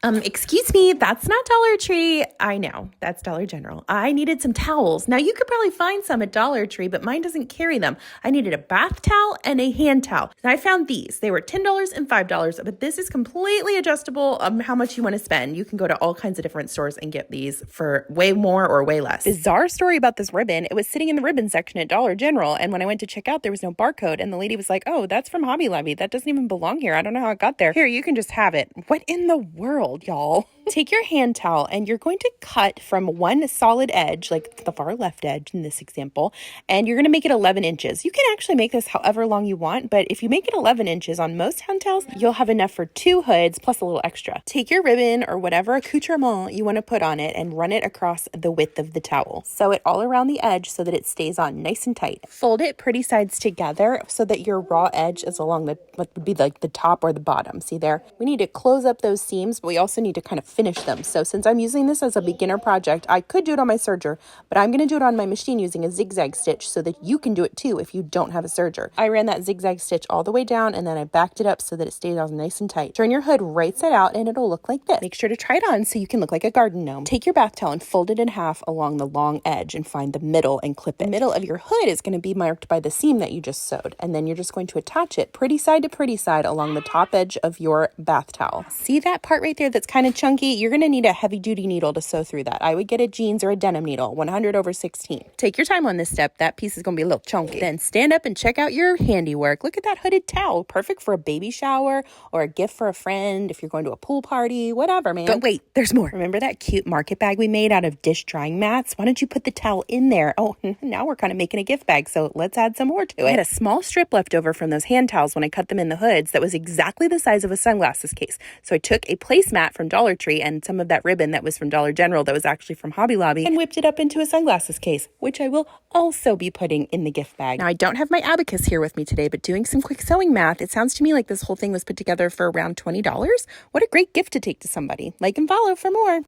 Excuse me, that's not Dollar Tree. I know, that's Dollar General. I needed some towels. Now, you could probably find some at Dollar Tree, but mine doesn't carry them. I needed a bath towel and a hand towel. And I found these. They were $10 and $5, but this is completely adjustable how much you want to spend. You can go to all kinds of different stores and get these for way more or way less. Bizarre story about this ribbon. It was sitting in the ribbon section at Dollar General, and when I went to check out, there was no barcode, and the lady was like, oh, that's from Hobby Lobby. That doesn't even belong here. I don't know how it got there. Here, you can just have it. What in the world, y'all? Take your hand towel and you're going to cut from one solid edge, like the far left edge in this example, and you're going to make it 11 inches. You can actually make this however long you want, but if you make it 11 inches on most hand towels, you'll have enough for 2 hoods plus a little extra. Take your ribbon or whatever accoutrement you want to put on it and run it across the width of the towel. Sew it all around the edge so that it stays on nice and tight. Fold it pretty sides together so that your raw edge is along what would be like the top or the bottom. See there? We need to close up those seams, but we also need to kind of finish them. So since I'm using this as a beginner project, I could do it on my serger, but I'm going to do it on my machine using a zigzag stitch so that you can do it too if you don't have a serger. I ran that zigzag stitch all the way down and then I backed it up so that it stays on nice and tight. Turn your hood right side out and it'll look like this. Make sure to try it on so you can look like a garden gnome. Take your bath towel and fold it in half along the long edge and find the middle and clip it. The middle of your hood is going to be marked by the seam that you just sewed, and then you're just going to attach it pretty side to pretty side along the top edge of your bath towel. See that part right there that's kind of chunky? You're going to need a heavy duty needle to sew through that. I would get a jeans or a denim needle, 100/16. Take your time on this step. That piece is going to be a little chunky. Then stand up and check out your handiwork. Look at that hooded towel. Perfect for a baby shower or a gift for a friend if you're going to a pool party, whatever, man. But wait, there's more. Remember that cute market bag we made out of dish drying mats? Why don't you put the towel in there? Oh, now we're kind of making a gift bag, so let's add some more to it. I had a small strip left over from those hand towels when I cut them in the hoods that was exactly the size of a sunglasses case. So I took a placemat from Dollar Tree and some of that ribbon that was from Dollar General that was actually from Hobby Lobby and whipped it up into a sunglasses case, which I will also be putting in the gift bag. Now, I don't have my abacus here with me today, but doing some quick sewing math, it sounds to me like this whole thing was put together for around $20. What a great gift to take to somebody. Like and follow for more.